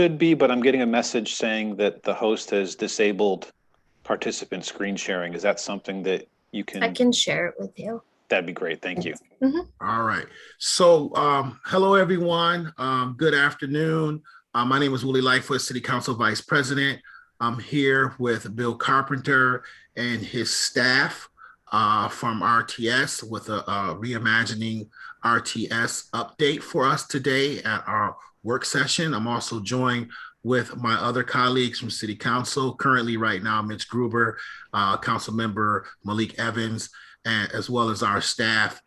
Should be, but I'm getting a message saying that the host has disabled participant screen sharing. Is that something that you can? I can share it with you. That'd be great. Thank you. All right. So, hello, everyone. Good afternoon. My name is Willie Lightfoot, City Council Vice President. I'm here with Bill Carpenter and his staff from RTS with a Reimagining RTS update for us today at our work session. I'm also joined with my other colleagues from City Council. Currently, right now, Mitch Gruber, Council Member Malik Evans, and as well as our staff,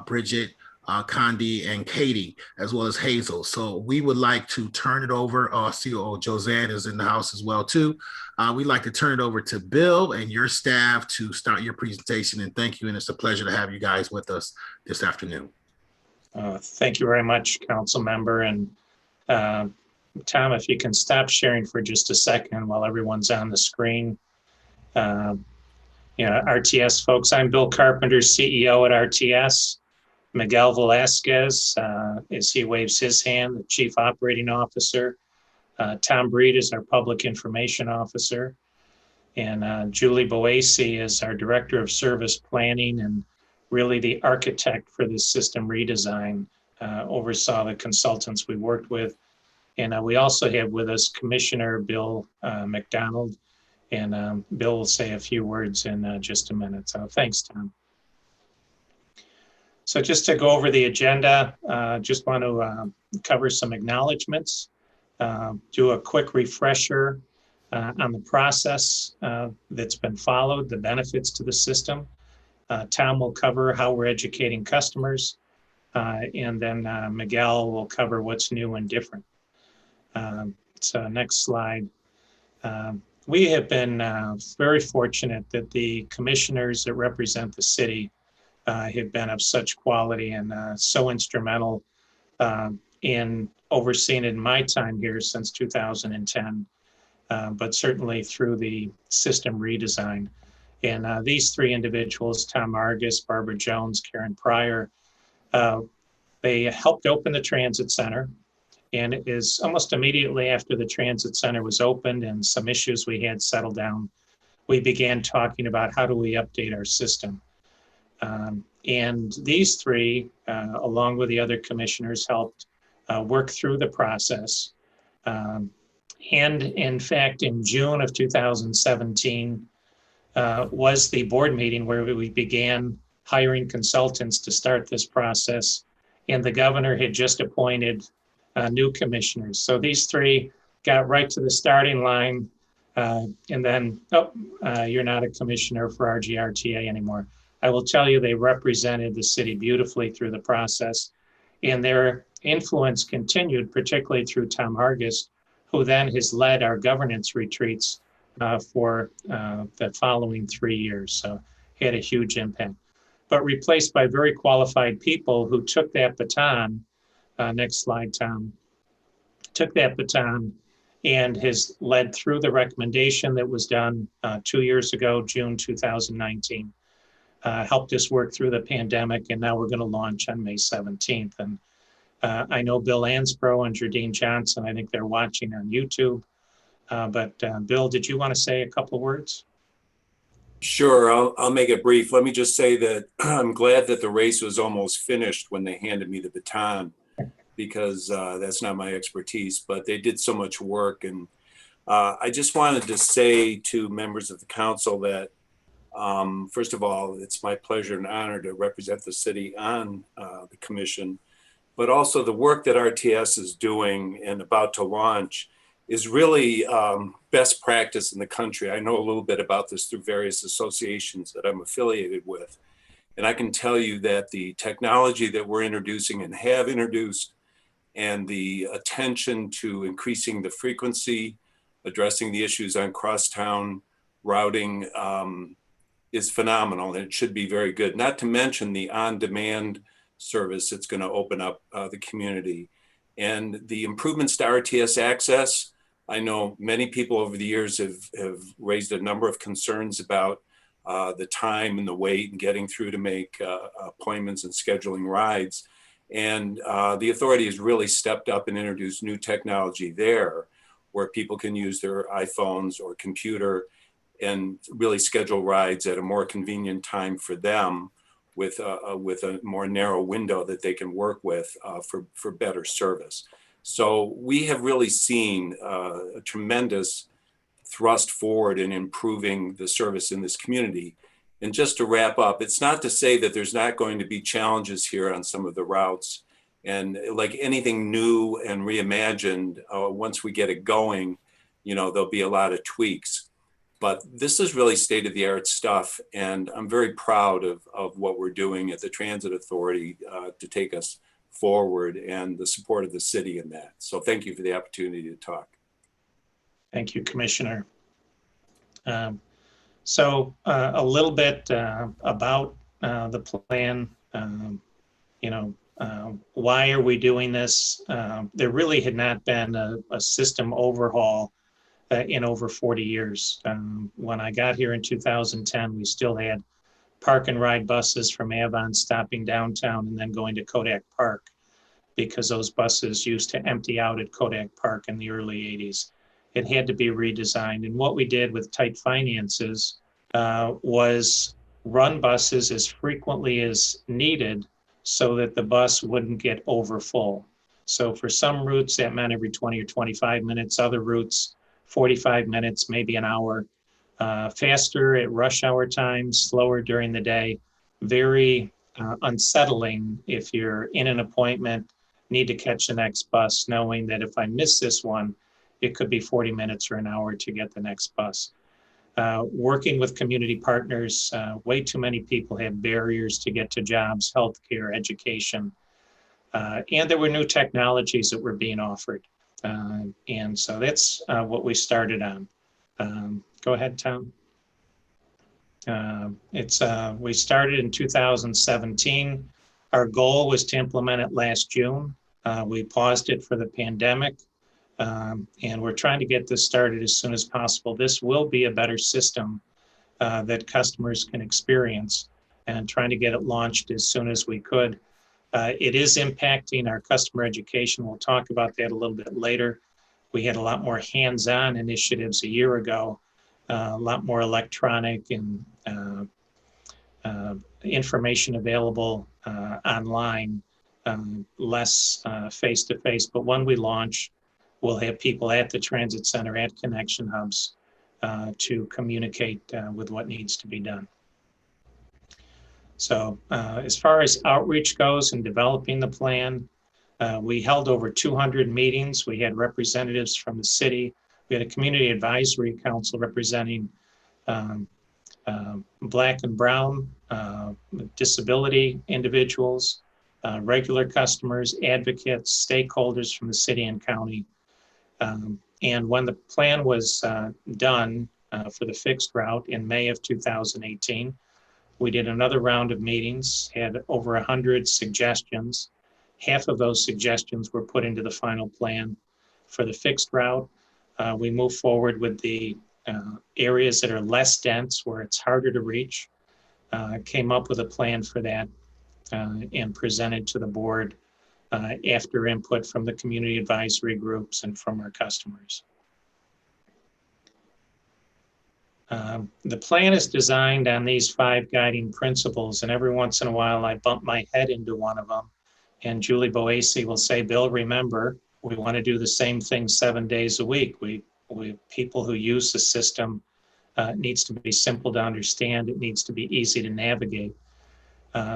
Bridget, Condi, and Katie, as well as Hazel. So we would like to turn it over. COO Josanne is in the house as well too. We'd like to turn it over to Bill and your staff to start your presentation. And thank you. And it's a pleasure to have you guys with us this afternoon. Thank you very much, Council Member. And Tom, if you can stop sharing for just a second while everyone's on the screen. RTS folks, I'm Bill Carpenter, CEO at RTS. Miguel Velasquez, as he waves his hand, the Chief Operating Officer. Tom Breed is our Public Information Officer. And Julie Boasi is our Director of Service Planning and really the architect for this system redesign, oversaw the consultants we worked with. And we also have with us Commissioner Bill McDonald. And Bill will say a few words in just a minute. So thanks, Tom. So just to go over the agenda, just want to cover some acknowledgements, do a quick refresher on the process that's been followed, the benefits to the system. Tom will cover how we're educating customers, and then Miguel will cover what's new and different. So next slide. We have been very fortunate that the commissioners that represent the city have been of such quality and so instrumental in overseeing in my time here since 2010, but certainly through the system redesign. And these three individuals, Tom Argus, Barbara Jones, Karen Pryor, they helped open the transit center. And it is almost immediately after the transit center was opened and some issues we had settled down, we began talking about how do we update our system. And these three, along with the other commissioners, helped work through the process. And in fact, in June of 2017 was the board meeting where we began hiring consultants to start this process. And the governor had just appointed new commissioners. So these three got right to the starting line and then, you're not a commissioner for RGRTA anymore. I will tell you, they represented the city beautifully through the process, and their influence continued, particularly through Tom Argus, who then has led our governance retreats for the following 3 years. So he had a huge impact, but replaced by very qualified people who took that baton. Next slide, Tom. Took that baton and has led through the recommendation that was done 2 years ago, June 2019. Helped us work through the pandemic, and now we're going to launch on May 17th. And I know Bill Ansbro and Jardine Johnson, I think they're watching on YouTube. But Bill, did you want to say a couple of words? Sure, I'll make it brief. Let me just say that I'm glad that the race was almost finished when they handed me the baton, because that's not my expertise, but they did so much work. And I just wanted to say to members of the council that, first of all, it's my pleasure and honor to represent the city on the commission, but also the work that RTS is doing and about to launch is really best practice in the country. I know a little bit about this through various associations that I'm affiliated with. And I can tell you that the technology that we're introducing and have introduced, and the attention to increasing the frequency, addressing the issues on crosstown routing is phenomenal, and it should be very good. Not to mention the on-demand service it's going to open up the community. And the improvements to RTS access, I know many people over the years have raised a number of concerns about the time and the wait and getting through to make appointments and scheduling rides. And the authority has really stepped up and introduced new technology there where people can use their iPhones or computer and really schedule rides at a more convenient time for them with a more narrow window that they can work with for better service. So we have really seen a tremendous thrust forward in improving the service in this community. And just to wrap up, it's not to say that there's not going to be challenges here on some of the routes. And like anything new and reimagined, once we get it going, you know, there'll be a lot of tweaks. But this is really state-of-the-art stuff. And I'm very proud of what we're doing at the Transit Authority to take us forward and the support of the city in that. So thank you for the opportunity to talk. Thank you, Commissioner. So a little bit about the plan. Why are we doing this? There really had not been a system overhaul in over 40 years. When I got here in 2010, we still had park and ride buses from Avon stopping downtown and then going to Kodak Park, because those buses used to empty out at Kodak Park in the early 80s. It had to be redesigned. And what we did with tight finances was run buses as frequently as needed so that the bus wouldn't get over full. So for some routes, that meant every 20 or 25 minutes, other routes, 45 minutes, maybe an hour. Faster at rush hour times, slower during the day. Very unsettling if you're in an appointment, need to catch the next bus, knowing that if I miss this one, it could be 40 minutes or an hour to get the next bus. Working with community partners, way too many people have barriers to get to jobs, healthcare, education. And there were new technologies that were being offered. And so that's what we started on. Go ahead, Tom. We started in 2017. Our goal was to implement it last June. We paused it for the pandemic. And we're trying to get this started as soon as possible. This will be a better system that customers can experience, and trying to get it launched as soon as we could. It is impacting our customer education. We'll talk about that a little bit later. We had a lot more hands-on initiatives a year ago, a lot more electronic and information available online, less face-to-face. But when we launch, we'll have people at the transit center, at connection hubs, to communicate with what needs to be done. So as far as outreach goes and developing the plan, we held over 200 meetings. We had representatives from the city. We had a community advisory council representing Black and Brown, disability individuals, regular customers, advocates, stakeholders from the city and county. And when the plan was done for the fixed route in May of 2018, we did another round of meetings, had over 100 suggestions. Half of those suggestions were put into the final plan for the fixed route. We moved forward with the areas that are less dense, where it's harder to reach, came up with a plan for that and presented to the board after input from the community advisory groups and from our customers. The plan is designed on these 5 guiding principles, and every once in a while I bump my head into one of them, and Julie Boasi will say, Bill, remember, we want to do the same thing 7 days a week. We people who use the system, it needs to be simple to understand, it needs to be easy to navigate.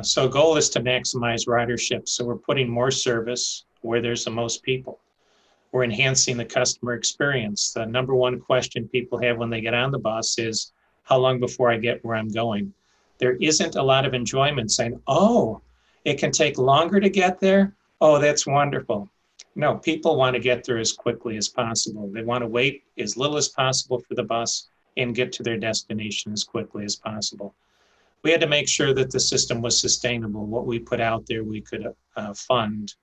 So goal is to maximize ridership. So we're putting more service where there's the most people. We're enhancing the customer experience. The number one question people have when they get on the bus is, how long before I get where I'm going? There isn't a lot of enjoyment saying, oh, it can take longer to get there. Oh, that's wonderful. No, people want to get there as quickly as possible. They want to wait as little as possible for the bus and get to their destination as quickly as possible. We had to make sure that the system was sustainable. What we put out there, we could fund.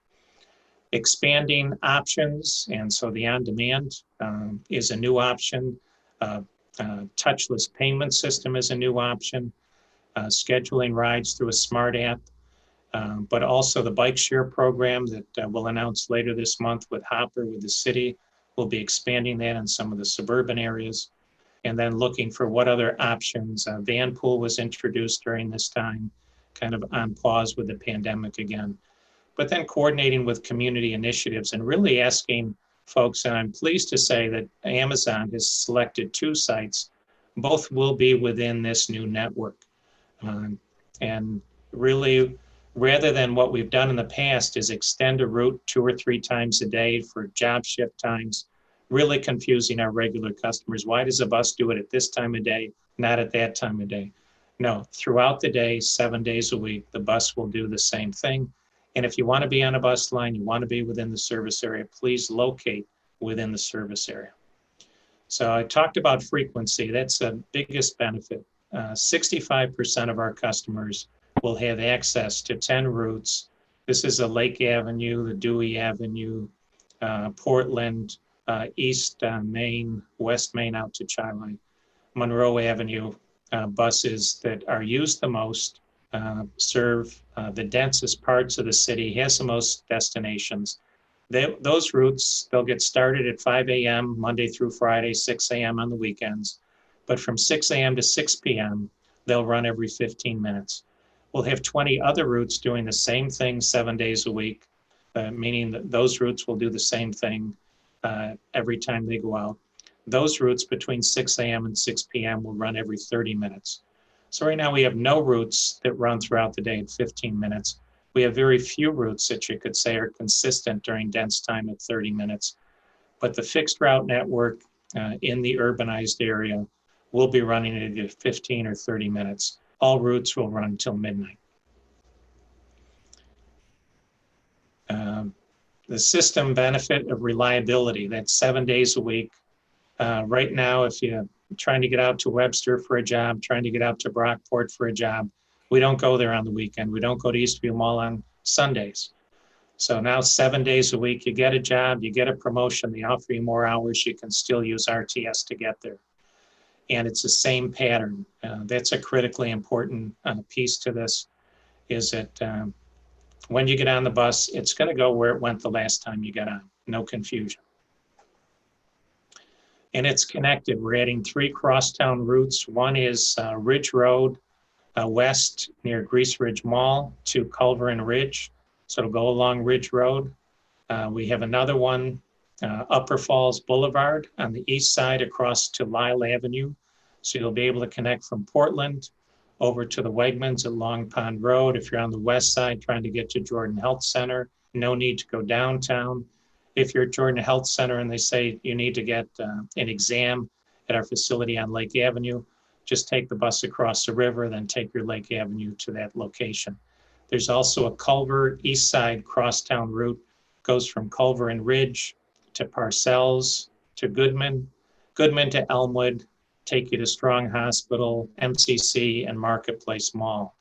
Expanding options, and so the on-demand is a new option. Touchless payment system is a new option. Scheduling rides through a smart app. but also the bike share program that we'll announce later this month with Hopper, with the city. We'll be expanding that in some of the suburban areas, and then looking for what other options. Van pool was introduced during this time, kind of on pause with the pandemic again. But then coordinating with community initiatives and really asking folks, and I'm pleased to say that Amazon has selected 2 sites. Both will be within this new network. And really, rather than what we've done in the past is extend a route 2 or 3 times a day for job shift times, really confusing our regular customers. Why does a bus do it at this time of day, not at that time of day? No, throughout the day, 7 days a week, the bus will do the same thing. And if you want to be on a bus line, you want to be within the service area, please locate within the service area. So I talked about frequency. That's the biggest benefit. 65% of our customers will have access to 10 routes. This is a Lake Avenue, the Dewey Avenue, Portland, East Main, West Main out to Chili, Monroe Avenue buses that are used the most, serve the densest parts of the city, has the most destinations. Those routes, they'll get started at 5 a.m. Monday through Friday, 6 a.m. on the weekends. But from 6 a.m. to 6 p.m., they'll run every 15 minutes. We'll have 20 other routes doing the same thing 7 days a week, meaning that those routes will do the same thing every time they go out. Those routes between 6 a.m. and 6 p.m. will run every 30 minutes. So right now we have no routes that run throughout the day at 15 minutes. We have very few routes that you could say are consistent during dense time at 30 minutes. But the fixed route network in the urbanized area will be running at either 15 or 30 minutes. All routes will run until midnight. The system benefit of reliability, that's 7 days a week. Right now, if you're trying to get out to Webster for a job, trying to get out to Brockport for a job, we don't go there on the weekend. We don't go to Eastview Mall on Sundays. So now 7 days a week, you get a job, you get a promotion, they offer you more hours, you can still use RTS to get there. And it's the same pattern. That's a critically important piece to this, is that when you get on the bus, it's going to go where it went the last time you got on, no confusion. And it's connected. We're adding 3 crosstown routes. One is Ridge Road west near Grease Ridge Mall to Culver and Ridge. So it'll go along Ridge Road. We have another one, Upper Falls Boulevard on the east side across to Lyle Avenue. So you'll be able to connect from Portland over to the Wegmans at Long Pond Road. If you're on the west side trying to get to Jordan Health Center, no need to go downtown. If you're at Jordan Health Center and they say you need to get an exam at our facility on Lake Avenue, just take the bus across the river, then take your Lake Avenue to that location. There's also a Culver East Side crosstown route, goes from Culver and Ridge to Parcells to Goodman, Goodman to Elmwood, take you to Strong Hospital, MCC, and Marketplace Mall.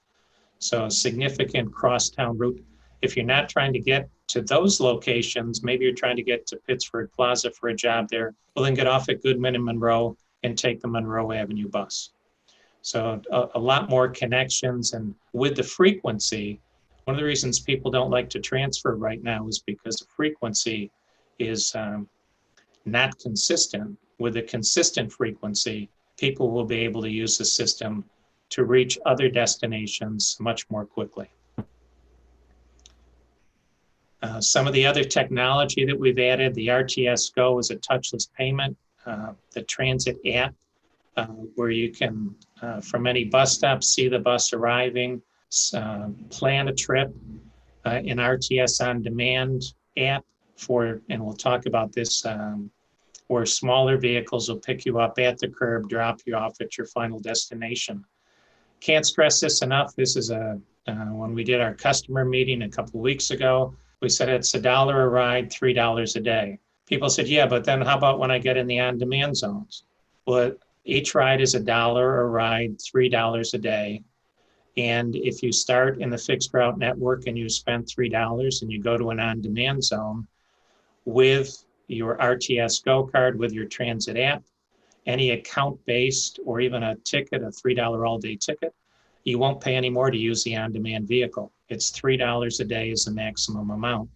So a significant crosstown route. If you're not trying to get to those locations, maybe you're trying to get to Pittsford Plaza for a job there, well then get off at Goodman and Monroe and take the Monroe Avenue bus. So a lot more connections, and with the frequency, one of the reasons people don't like to transfer right now is because the frequency is not consistent. With a consistent frequency, people will be able to use the system to reach other destinations much more quickly. Some of the other technology that we've added, the RTS Go is a touchless payment, the transit app, where you can, from any bus stop, see the bus arriving, plan a trip, an RTS On Demand app for, and we'll talk about this, where smaller vehicles will pick you up at the curb, drop you off at your final destination. Can't stress this enough. This is when we did our customer meeting a couple of weeks ago, we said it's $1 a ride, $3 a day. People said, yeah, but then how about when I get in the on-demand zones? Well, each ride is $1 a ride, $3 a day. And if you start in the fixed route network and you spend $3 and you go to an on-demand zone with your RTS Go card, with your transit app, any account-based or even a ticket, a $3 all-day ticket, you won't pay any more to use the on-demand vehicle. It's $3 a day is the maximum amount.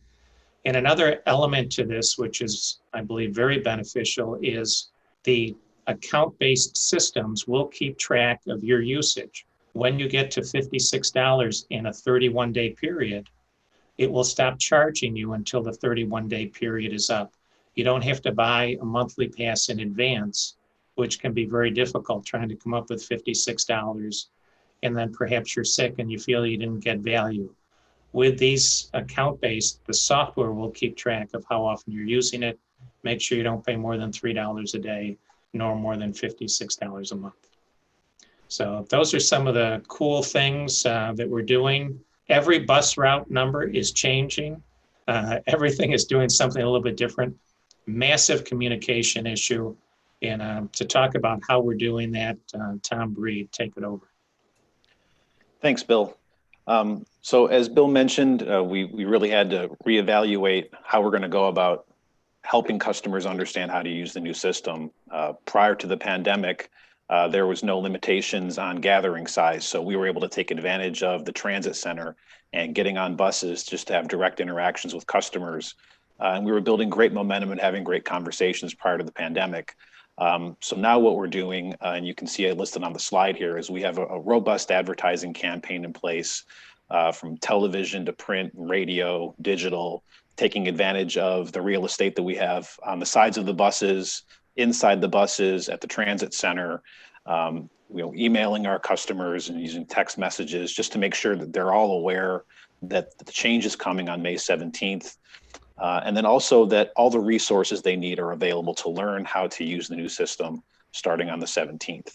And another element to this, which is, I believe, very beneficial, is the account-based systems will keep track of your usage. When you get to $56 in a 31-day period, it will stop charging you until the 31-day period is up. You don't have to buy a monthly pass in advance, which can be very difficult trying to come up with $56, and then perhaps you're sick and you feel you didn't get value. With these account-based, the software will keep track of how often you're using it. Make sure you don't pay more than $3 a day, nor more than $56 a month. So those are some of the cool things that we're doing. Every bus route number is changing. Everything is doing something a little bit different. Massive communication issue. And to talk about how we're doing that, Tom Breed, take it over. Thanks, Bill. So as Bill mentioned, we really had to reevaluate how we're going to go about helping customers understand how to use the new system. Prior to the pandemic, there was no limitations on gathering size. So we were able to take advantage of the transit center and getting on buses just to have direct interactions with customers. And we were building great momentum and having great conversations prior to the pandemic. So now what we're doing, and you can see it listed on the slide here, is we have a robust advertising campaign in place from television to print, radio, digital, taking advantage of the real estate that we have on the sides of the buses, inside the buses, at the transit center, emailing our customers and using text messages just to make sure that they're all aware that the change is coming on May 17th. And then also that all the resources they need are available to learn how to use the new system starting on the 17th.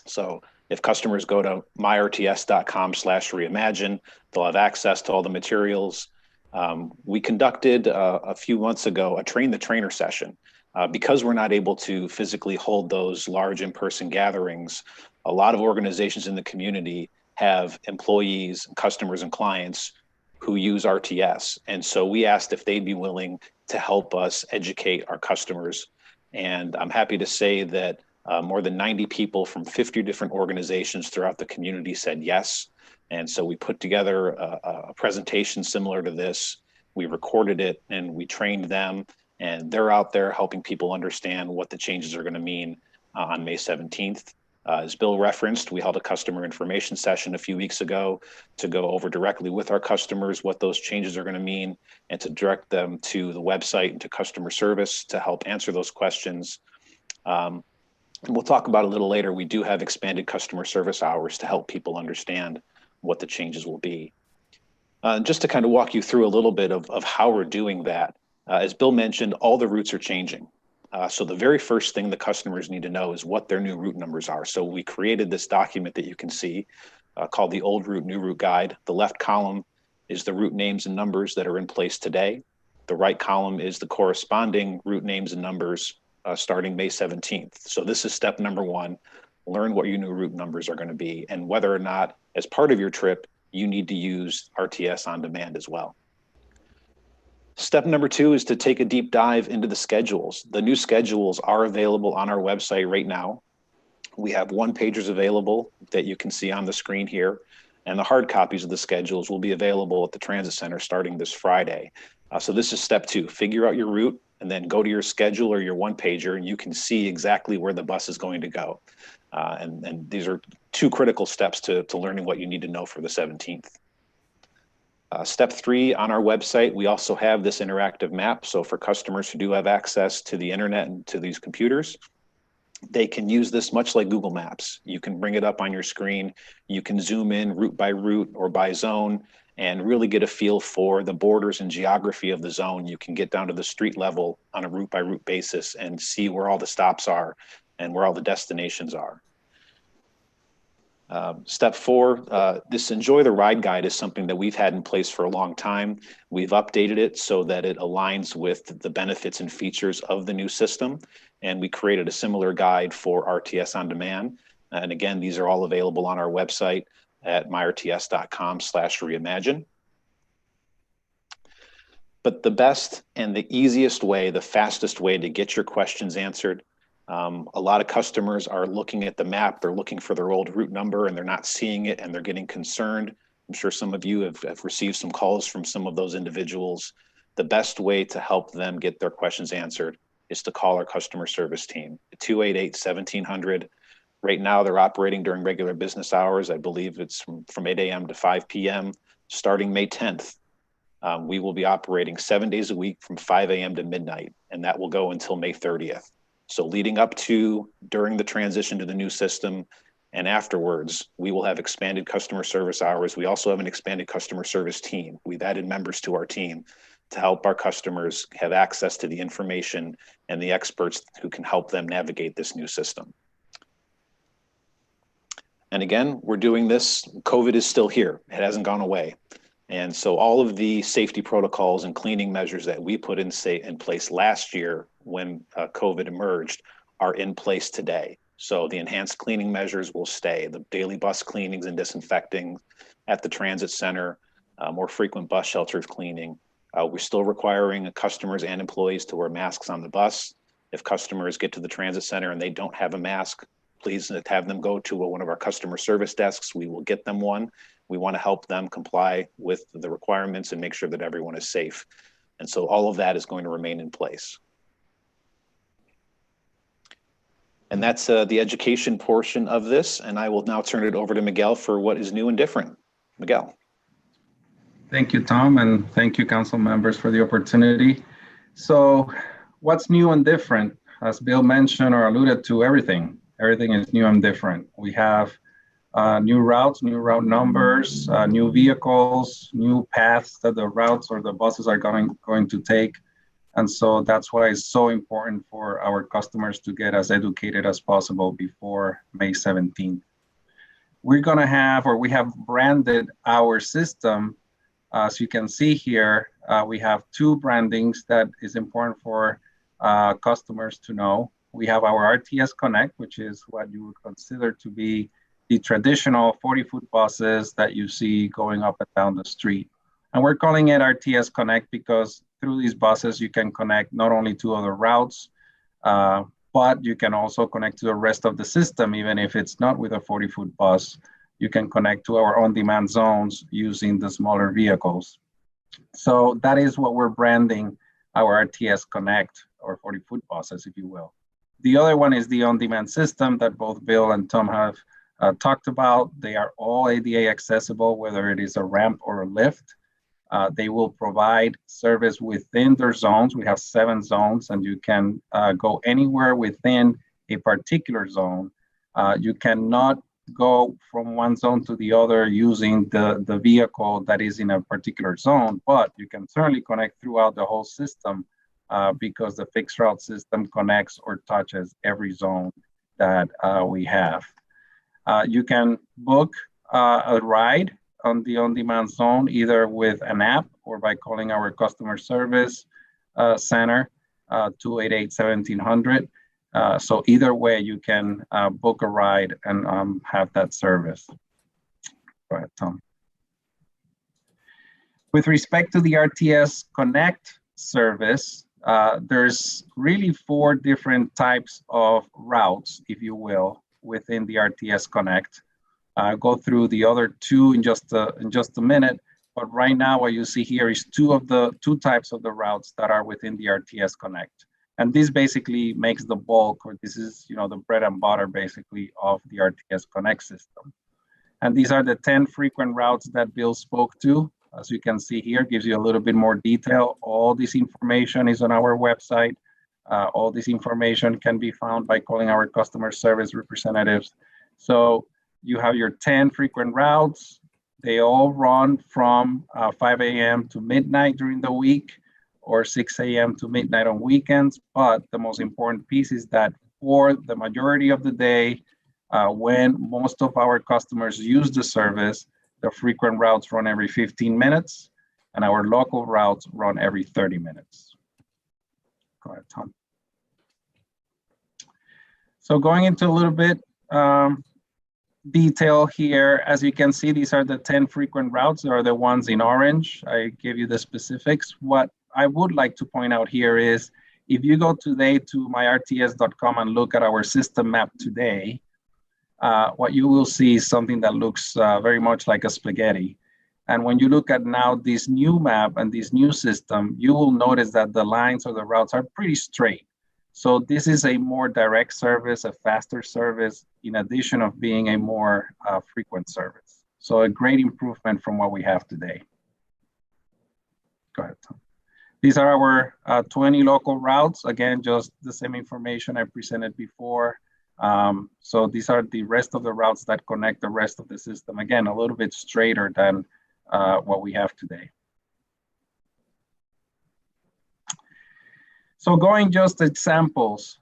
So if customers go to myrts.com/reimagine, they'll have access to all the materials. We conducted a few months ago a train the trainer session. Because we're not able to physically hold those large in-person gatherings, a lot of organizations in the community have employees, customers, and clients who use RTS. And so we asked if they'd be willing to help us educate our customers. And I'm happy to say that more than 90 people from 50 different organizations throughout the community said yes. And so we put together a presentation similar to this. We recorded it and we trained them, and they're out there helping people understand what the changes are going to mean on May 17th. As Bill referenced, we held a customer information session a few weeks ago to go over directly with our customers what those changes are going to mean and to direct them to the website and to customer service to help answer those questions. And we'll talk about a little later, we do have expanded customer service hours to help people understand what the changes will be. Just to kind of walk you through a little bit of how we're doing that, as Bill mentioned, all the routes are changing. So the very first thing the customers need to know is what their new route numbers are. So we created this document that you can see called the Old Route, New Route Guide. The left column is the route names and numbers that are in place today. The right column is the corresponding route names and numbers starting May 17th. So this is step number one, learn what your new route numbers are going to be and whether or not as part of your trip, you need to use RTS on demand as well. Step number two is to take a deep dive into the schedules. The new schedules are available on our website right now. We have one-pagers available that you can see on the screen here, and the hard copies of the schedules will be available at the Transit Center starting this Friday. So this is step two, figure out your route and then go to your schedule or your one-pager and you can see exactly where the bus is going to go. And these are two critical steps to learning what you need to know for the 17th. Step three, on our website, we also have this interactive map. So for customers who do have access to the internet and to these computers, they can use this much like Google Maps. You can bring it up on your screen. You can zoom in route by route or by zone and really get a feel for the borders and geography of the zone. You can get down to the street level on a route by route basis and see where all the stops are and where all the destinations are. Step four, this Enjoy the Ride guide is something that we've had in place for a long time. We've updated it so that it aligns with the benefits and features of the new system. And we created a similar guide for RTS on demand. And again, these are all available on our website at myrts.com/reimagine. But the best and the easiest way, the fastest way to get your questions answered, a lot of customers are looking at the map, they're looking for their old route number and they're not seeing it and they're getting concerned. I'm sure some of you have received some calls from some of those individuals. The best way to help them get their questions answered is to call our customer service team, 288-1700. Right now, they're operating during regular business hours. I believe it's from 8 a.m. to 5 p.m. Starting May 10th. We will be operating 7 days a week from 5 a.m. to midnight, and that will go until May 30th. So leading up to, during the transition to the new system, and afterwards, we will have expanded customer service hours. We also have an expanded customer service team. We've added members to our team to help our customers have access to the information and the experts who can help them navigate this new system. And again, we're doing this, COVID is still here. It hasn't gone away. And so all of the safety protocols and cleaning measures that we put in place last year when COVID emerged are in place today. So the enhanced cleaning measures will stay. The daily bus cleanings and disinfecting at the transit center, more frequent bus shelters cleaning. We're still requiring customers and employees to wear masks on the bus. If customers get to the transit center and they don't have a mask, please have them go to one of our customer service desks. We will get them one. We want to help them comply with the requirements and make sure that everyone is safe. And so all of that is going to remain in place. And that's the education portion of this. And I will now turn it over to Miguel for what is new and different. Miguel. Thank you, Tom, and thank you, council members, for the opportunity. So what's new and different? As Bill mentioned or alluded to, everything is new and different. We have new routes, new route numbers, new vehicles, new paths that the routes or the buses are going to take. And so that's why it's so important for our customers to get as educated as possible before May 17th. We're going to have, or we have branded our system. As you can see here, we have two brandings that is important for customers to know. We have our Rts Connect, which is what you would consider to be the traditional 40-foot buses that you see going up and down the street. And we're calling it Rts Connect because through these buses, you can connect not only to other routes, but you can also connect to the rest of the system, even if it's not with a 40-foot bus. You can connect to our on-demand zones using the smaller vehicles. So that is what we're branding our Rts Connect, or 40-foot buses, if you will. The other one is the on-demand system that both Bill and Tom have talked about. They are all ADA accessible, whether it is a ramp or a lift. They will provide service within their zones. We have 7 zones, and you can go anywhere within a particular zone. You cannot go from one zone to the other using the vehicle that is in a particular zone, but you can certainly connect throughout the whole system because the fixed route system connects or touches every zone that we have. You can book a ride on the on-demand zone, either with an app or by calling our customer service center, 288-1700. So either way, you can book a ride and have that service. Go ahead, Tom. With respect to the Rts Connect service, there's really 4 different types of routes, if you will, within the Rts Connect. I'll go through the other 2 in just a minute, but right now what you see here is 2 types of the routes that are within the Rts Connect. And this basically makes the bulk, or this is, the bread and butter basically of the Rts Connect system. And these are the 10 frequent routes that Bill spoke to. As you can see here, gives you a little bit more detail. All this information is on our website. All this information can be found by calling our customer service representatives. So you have your 10 frequent routes. They all run from 5 a.m. to midnight during the week, or 6 a.m. to midnight on weekends. But the most important piece is that for the majority of the day, when most of our customers use the service, the frequent routes run every 15 minutes, and our local routes run every 30 minutes. Go ahead, Tom. So going into a little bit detail here, as you can see, these are the 10 frequent routes. They are the ones in orange. I gave you the specifics. What I would like to point out here is, if you go today to myrts.com and look at our system map today, what you will see is something that looks very much like a spaghetti. And when you look at now this new map and this new system, you will notice that the lines or the routes are pretty straight. So this is a more direct service, a faster service, in addition of being a more frequent service. So a great improvement from what we have today. Go ahead, Tom. These are our 20 local routes. Again, just the same information I presented before. So these are the rest of the routes that connect the rest of the system. Again, a little bit straighter than what we have today. So going just examples,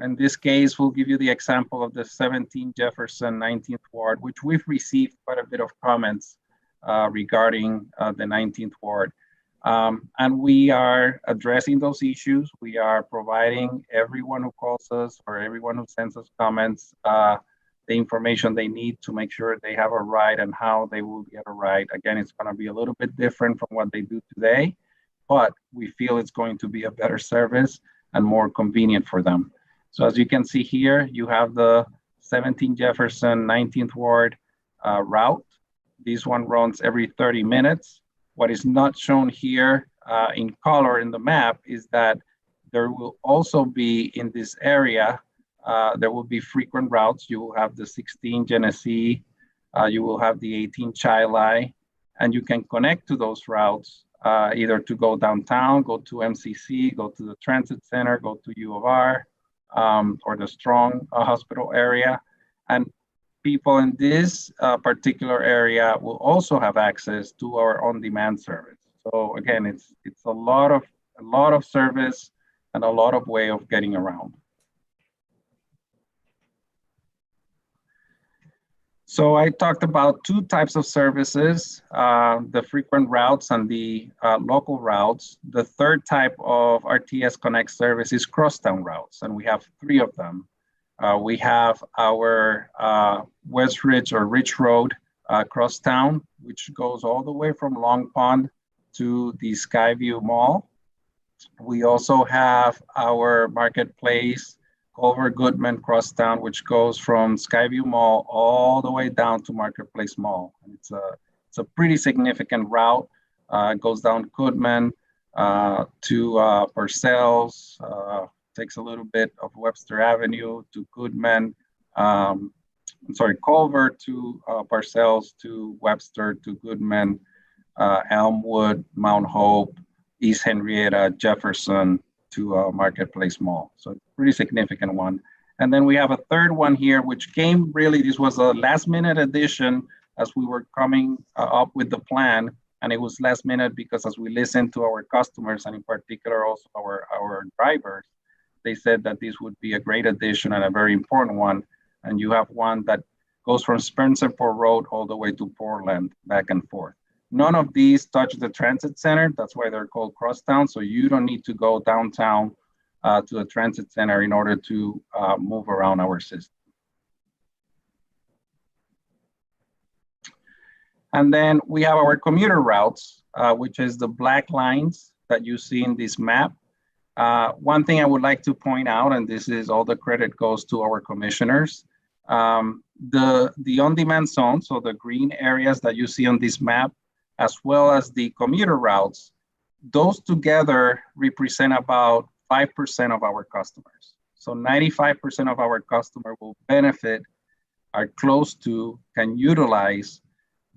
in this case, we'll give you the example of the 17 Jefferson 19th Ward, which we've received quite a bit of comments regarding the 19th Ward. And we are addressing those issues. We are providing everyone who calls us or everyone who sends us comments the information they need to make sure they have a ride and how they will get a ride. Again, it's going to be a little bit different from what they do today, but we feel it's going to be a better service and more convenient for them. So as you can see here, you have the 17 Jefferson 19th Ward route. This one runs every 30 minutes. What is not shown here in color in the map is that there will also be in this area, there will be frequent routes. You will have the 16 Genesee, you will have the 18 Chili, and you can connect to those routes either to go downtown, go to MCC, go to the transit center, go to U of R, or the Strong Hospital area. And people in this particular area will also have access to our on-demand service. So again, it's a lot of service and a lot of way of getting around. So I talked about two types of services, the frequent routes and the local routes. The third type of RTS Connect service is Crosstown Routes, and we have 3 of them. We have our West Ridge or Ridge Road Crosstown, which goes all the way from Long Pond to the Skyview Mall. We also have our Marketplace Culver Goodman Crosstown, which goes from Skyview Mall all the way down to Marketplace Mall. And it's a pretty significant route. It goes down Goodman to Purcell's, takes a little bit of Webster Avenue to Goodman, Culver to Parcells to Webster to Goodman, Elmwood, Mount Hope, East Henrietta, Jefferson to Marketplace Mall. So it's a pretty significant one. And then we have a third one here, which came really, this was a last minute addition as we were coming up with the plan. And it was last minute because as we listened to our customers and in particular also our drivers, they said that this would be a great addition and a very important one. And you have one that goes from Spencerport Road all the way to Portland, back and forth. None of these touch the transit center. That's why they're called Crosstown. So you don't need to go downtown to the transit center in order to move around our system. And then we have our commuter routes, which is the black lines that you see in this map. One thing I would like to point out, and this is all the credit goes to our commissioners, the on-demand zone, so the green areas that you see on this map, as well as the commuter routes, those together represent about 5% of our customers. So 95% of our customers will benefit, are close to, can utilize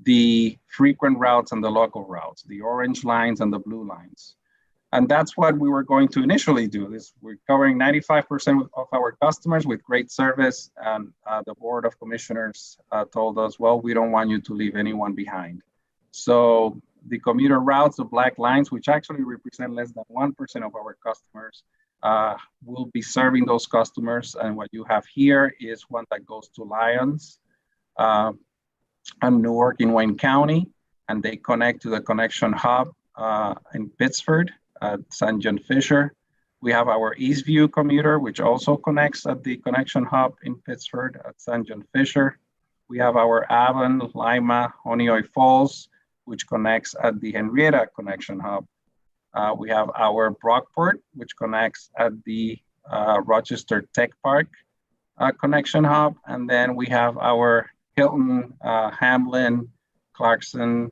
the frequent routes and the local routes, the orange lines and the blue lines. And that's what we were going to initially do. We're covering 95% of our customers with great service. And the Board of Commissioners told us, well, we don't want you to leave anyone behind. So the commuter routes, the black lines, which actually represent less than 1% of our customers, will be serving those customers. And what you have here is one that goes to Lyons and Newark in Wayne County, and they connect to the connection hub in Pittsford at St. John Fisher. We have our Eastview commuter, which also connects at the connection hub in Pittsford at St. John Fisher. We have our Avon, Lima, Honeoye Falls, which connects at the Henrietta connection hub. We have our Brockport, which connects at the Rochester Tech Park connection hub. And then we have our Hilton, Hamlin, Clarkson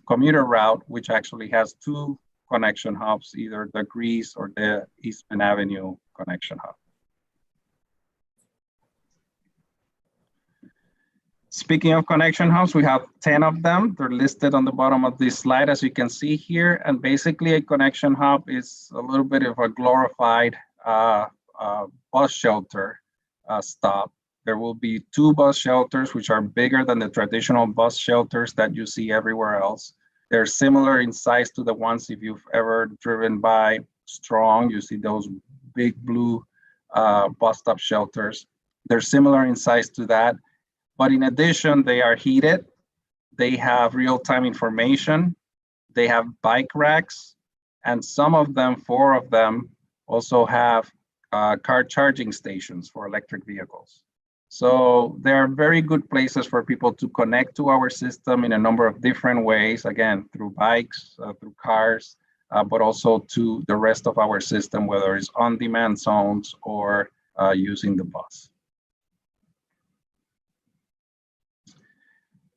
commuter route, which actually has 2 connection hubs, either the Greece or the Eastman Avenue connection hub. Speaking of connection hubs, we have 10 of them. They're listed on the bottom of this slide, as you can see here. And basically a connection hub is a little bit of a glorified bus shelter stop. There will be 2 bus shelters, which are bigger than the traditional bus shelters that you see everywhere else. They're similar in size to the ones, if you've ever driven by Strong, you see those big blue bus stop shelters. They're similar in size to that. But in addition, they are heated, they have real-time information, they have bike racks, and some of them, 4 of them, also have car charging stations for electric vehicles. So they are very good places for people to connect to our system in a number of different ways, again, through bikes, through cars, but also to the rest of our system, whether it's on-demand zones or using the bus.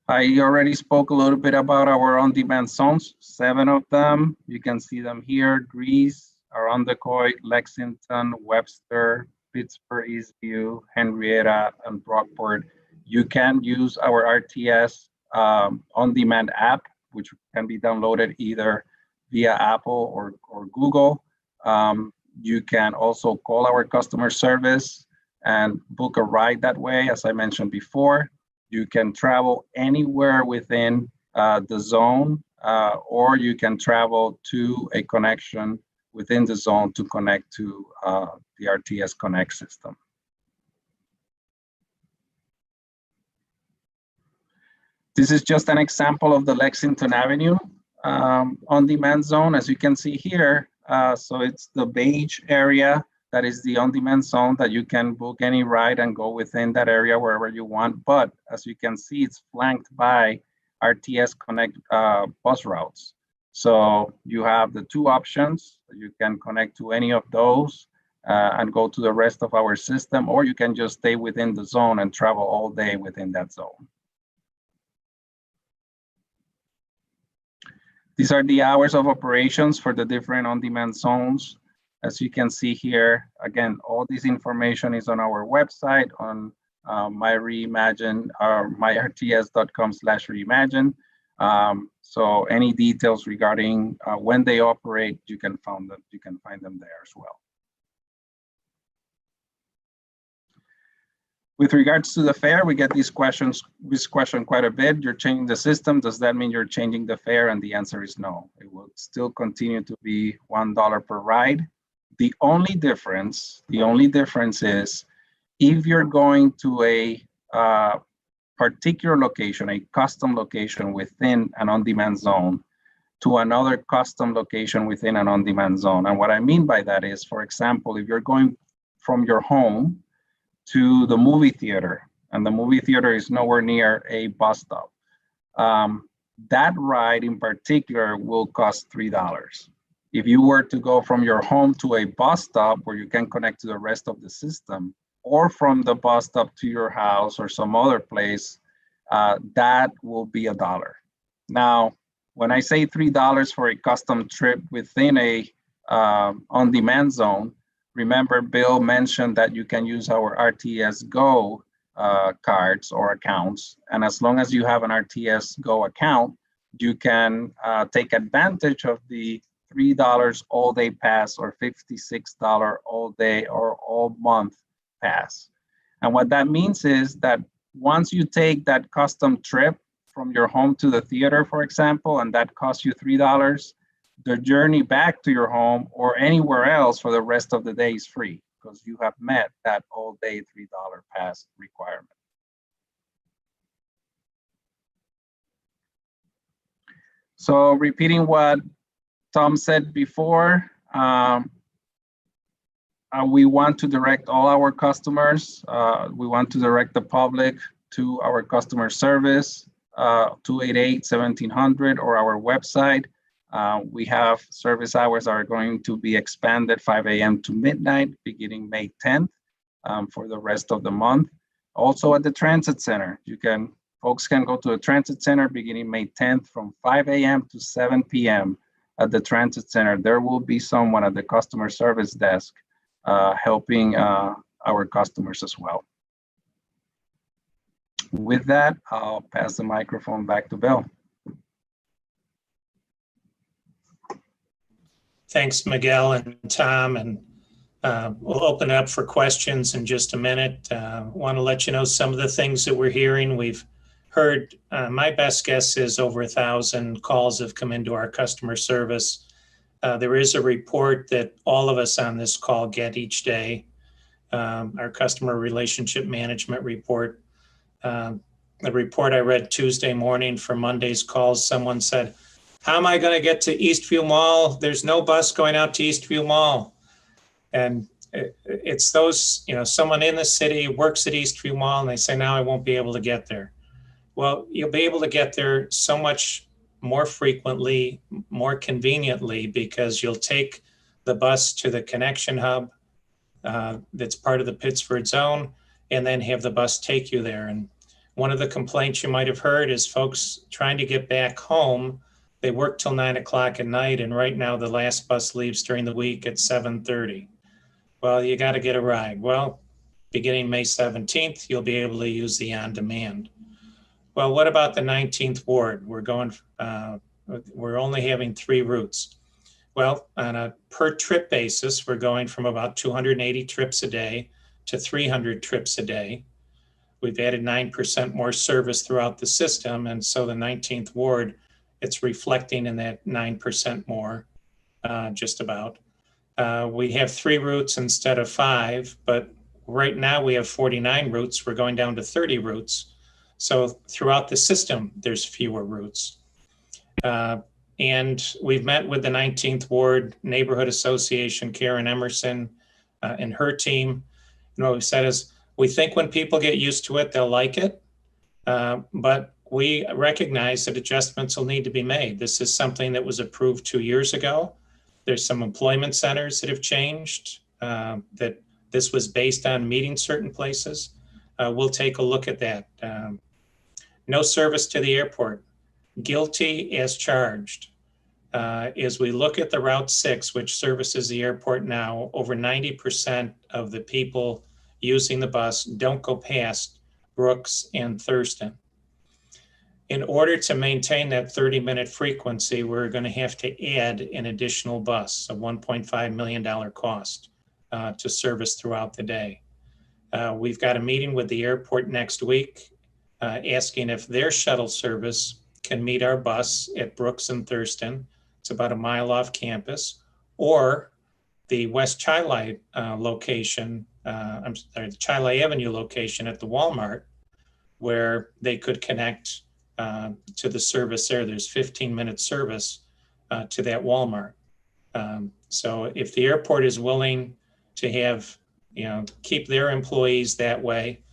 I already spoke a little bit about our on-demand zones, 7 of them. You can see them here: Greece, Arundecoy, Lexington, Webster, Pittsburgh, Eastview, Henrietta, and Brockport. You can use our RTS on-demand app, which can be downloaded either via Apple or Google. You can also call our customer service and book a ride that way, as I mentioned before. You can travel anywhere within the zone, or you can travel to a connection within the zone to connect to the Rts Connect system. This is just an example of the Lexington Avenue on-demand zone, as you can see here. So it's the beige area. That is the on-demand zone that you can book any ride and go within that area wherever you want. But as you can see, it's flanked by Rts Connect bus routes. So you have the 2 options. You can connect to any of those and go to the rest of our system, or you can just stay within the zone and travel all day within that zone. These are the hours of operations for the different on-demand zones. As you can see here, again, all this information is on our website on my Reimagine or myrts.com/reimagine. So any details regarding when they operate, you can find them there as well. With regards to the fare, we get this question quite a bit. You're changing the system. Does that mean you're changing the fare? And the answer is no. It will still continue to be $1 per ride. The only difference is if you're going to a particular location, a custom location within an on-demand zone, to another custom location within an on-demand zone. And what I mean by that is, for example, if you're going from your home to the movie theater, and the movie theater is nowhere near a bus stop, that ride in particular will cost $3. If you were to go from your home to a bus stop where you can connect to the rest of the system, or from the bus stop to your house or some other place, that will be $1. Now, when I say $3 for a custom trip within a on-demand zone, remember Bill mentioned that you can use our RTS Go cards or accounts. And as long as you have an RTS Go account, you can take advantage of the $3 all day pass or $56 all day or all month pass. And what that means is that once you take that custom trip from your home to the theater, for example, and that costs you $3, the journey back to your home or anywhere else for the rest of the day is free because you have met that all day $3 pass requirement. So repeating what Tom said before, we want to direct all our customers. We want to direct the public to our customer service, 288-1700 or our website. We have service hours are going to be expanded 5 a.m. to midnight beginning May 10th for the rest of the month. Also at the Transit Center, you can Folks can go to the Transit Center beginning May 10th from 5 a.m. to 7 p.m. at the Transit Center. There will be someone at the customer service desk helping our customers as well. With that, I'll pass the microphone back to Bill. Thanks, Miguel and Tom, and we'll open it up for questions in just a minute. Want to let you know some of the things that we're hearing. We've heard, my best guess is over 1,000 calls have come into our customer service. There is a report that all of us on this call get each day, our customer relationship management report. The report I read Tuesday morning for Monday's calls, someone said, "How am I going to get to Eastview Mall? There's no bus going out to Eastview Mall." And it's those, someone in the city works at Eastview Mall and they say, "Now I won't be able to get there." Well, you'll be able to get there so much more frequently, more conveniently, because you'll take the bus to the connection hub that's part of the Pittsford zone, and then have the bus take you there. And one of the complaints you might have heard is folks trying to get back home. They work till 9 o'clock at night, and right now the last bus leaves during the week at 7:30. Well, you got to get a ride. Well, beginning May 17th, you'll be able to use the on-demand. Well, what about the 19th Ward? We're only having 3 routes. Well, on a per trip basis, we're going from about 280 trips a day to 300 trips a day. We've added 9% more service throughout the system, and so the 19th Ward, it's reflecting in that 9% more, just about. We have 3 routes instead of 5, but right now we have 49 routes. We're going down to 30 routes. So throughout the system, there's fewer routes. And we've met with the 19th Ward Neighborhood Association, Karen Emerson, and her team. What we've said is, we think when people get used to it, they'll like it. But we recognize that adjustments will need to be made. This is something that was approved 2 years ago. There's some employment centers that have changed, that this was based on meeting certain places. We'll take a look at that. No service to the airport, guilty as charged. As we look at the Route 6, which services the airport now, over 90% of the people using the bus don't go past Brooks and Thurston. In order to maintain that 30-minute frequency, we're going to have to add an additional bus, a $1.5 million cost to service throughout the day. We've got a meeting with the airport next week asking if their shuttle service can meet our bus at Brooks and Thurston. It's about a mile off campus, or the West Chili location, the Chili Avenue location at the Walmart, where they could connect to the service there. There's 15-minute service to that Walmart. So if the airport is willing to have, keep their employees that way,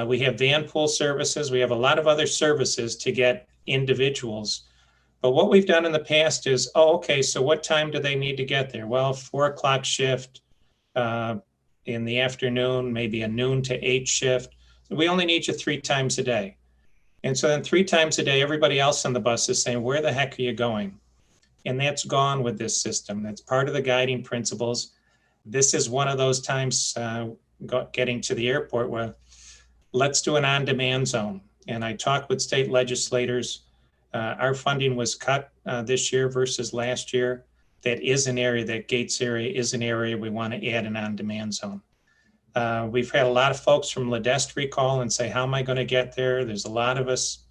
we have van pool services. We have a lot of other services to get individuals. But what we've done in the past is, okay, so what time do they need to get there? Well, 4 o'clock shift in the afternoon, maybe a noon to 8 shift. We only need you 3 times a day. And so then 3 times a day, everybody else on the bus is saying, where the heck are you going? And that's gone with this system. That's part of the guiding principles. This is one of those times getting to the airport where let's do an on-demand zone. And I talked with state legislators. Our funding was cut this year versus last year. That is an area, that Gates area is an area we want to add an on-demand zone. We've had a lot of folks from Ledestri call and say, how am I going to get there? There's a lot of us.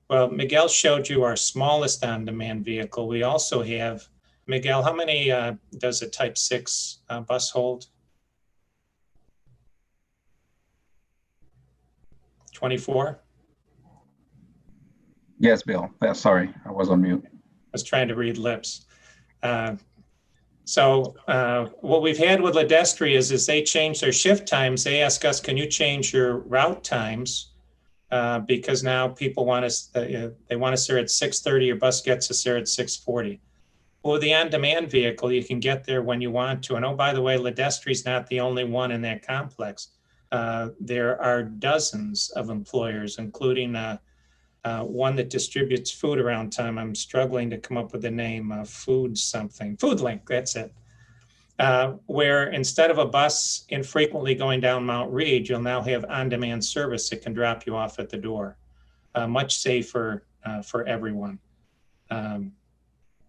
Well, Miguel showed you our smallest on-demand vehicle. We also have, Miguel, how many does a Type 6 bus hold? 24? Yes, Bill. Sorry, I was on mute. I was trying to read lips. So what we've had with Ledestri is they change their shift times. They ask us, can you change your route times? Because now people want us, they want us there at 6:30, your bus gets us there at 6:40. Well, with the on-demand vehicle, you can get there when you want to. And oh, by the way, Ledestri's not the only one in that complex. There are dozens of employers, including one that distributes food around town. I'm struggling to come up with the name, Food Link, that's it. Where instead of a bus infrequently going down Mount Reed, you'll now have on-demand service that can drop you off at the door. Much safer for everyone.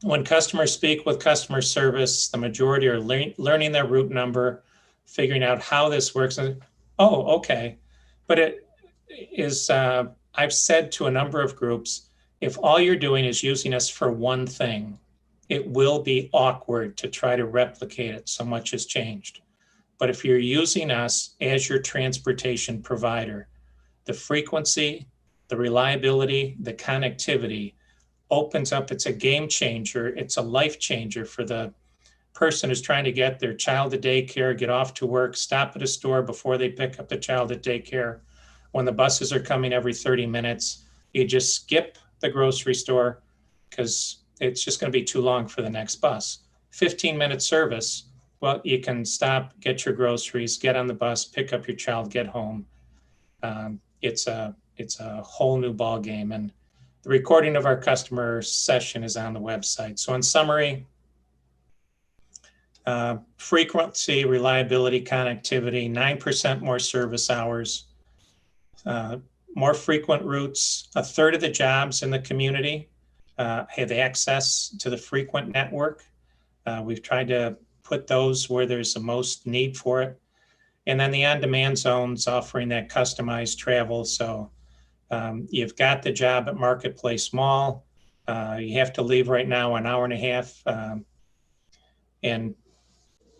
When customers speak with customer service, the majority are learning their route number, figuring out how this works. And, oh, okay. But it is, I've said to a number of groups, if all you're doing is using us for one thing, it will be awkward to try to replicate it. So much has changed. But if you're using us as your transportation provider, the frequency, the reliability, the connectivity opens up. It's a game changer. It's a life changer for the person who's trying to get their child to daycare, get off to work, stop at a store before they pick up the child at daycare. When the buses are coming every 30 minutes, you just skip the grocery store because it's just going to be too long for the next bus. 15-minute service. Well, you can stop, get your groceries, get on the bus, pick up your child, get home. It's a whole new ball game, and the recording of our customer session is on the website. So in summary, frequency, reliability, connectivity, 9% more service hours, more frequent routes. A third of the jobs in the community have access to the frequent network. We've tried to put those where there's the most need for it. And then the on-demand zones offering that customized travel. So you've got the job at Marketplace Mall. You have to leave right now an hour and a half. And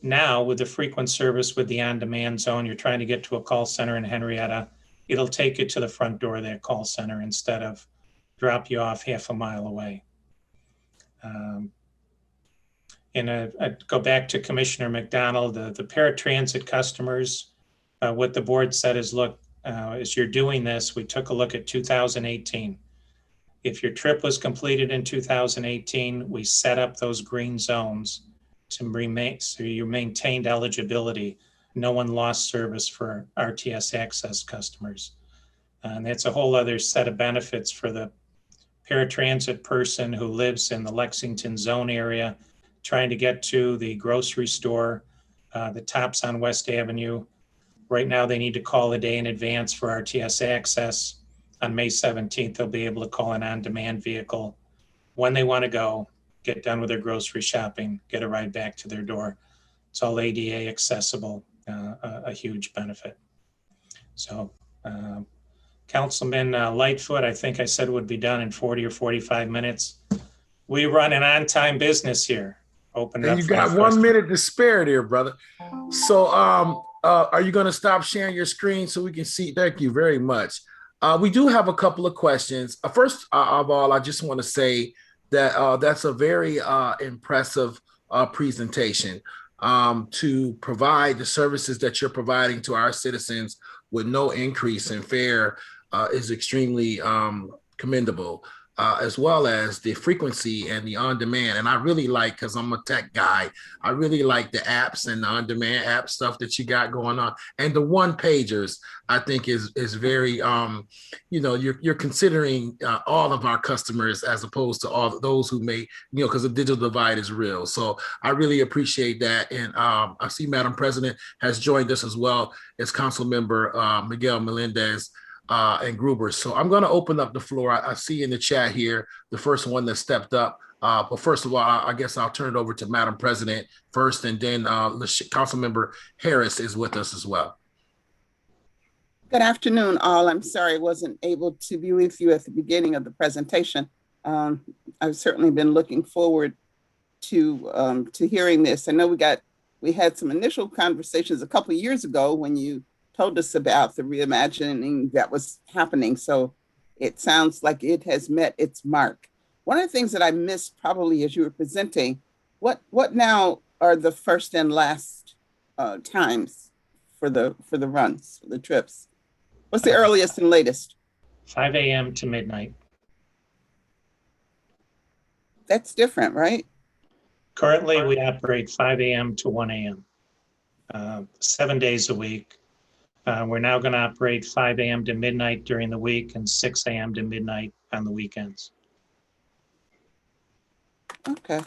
now with the frequent service with the on-demand zone, you're trying to get to a call center in Henrietta. It'll take you to the front door of that call center instead of drop you off half a mile away. And I go back to Commissioner McDonald, the paratransit customers, what the board said is, look, as you're doing this, we took a look at 2018. If your trip was completed in 2018, we set up those green zones to remain, so you maintained eligibility. No one lost service for RTS access customers. And that's a whole other set of benefits for the paratransit person who lives in the Lexington zone area, trying to get to the grocery store, the Tops on West Avenue. Right now, they need to call a day in advance for RTS access. On May 17th, they'll be able to call an on-demand vehicle when they want to go, get done with their grocery shopping, get a ride back to their door. It's all ADA accessible, a huge benefit. So Councilman Lightfoot, I think I said would be done in 40 or 45 minutes. We run an on-time business here. Open it up. And you got 1 minute to spare there, brother. So are you going to stop sharing your screen so we can see? Thank you very much. We do have a couple of questions. First of all, I just want to say that that's a very impressive presentation to provide the services that you're providing to our citizens with no increase in fare is extremely commendable, as well as the frequency and the on-demand. And I really like, because I'm a tech guy, I really like the apps and the on-demand app stuff that you got going on. And the one-pagers, I think is very, you know, you're considering all of our customers as opposed to all those who may, you know, because the digital divide is real. So I really appreciate that. And I see Madam President has joined us as well as Council Member Miguel Melendez and Gruber. So I'm going to open up the floor. I see in the chat here, the first one that stepped up. But first of all, I guess I'll turn it over to Madam President first, and then Councilmember Harris is with us as well. Good afternoon, all. I'm sorry I wasn't able to be with you at the beginning of the presentation. I've certainly been looking forward to hearing this. I know we had some initial conversations a couple of years ago when you told us about the reimagining that was happening. So it sounds like it has met its mark. One of the things that I missed probably as you were presenting, what now are the first and last times for the runs, for the trips? What's the earliest and latest? 5 a.m. to midnight. That's different, right? Currently, we operate 5 a.m. to 1 a.m., 7 days a week. We're now going to operate 5 a.m. to midnight during the week and 6 a.m. to midnight on the weekends. Okay.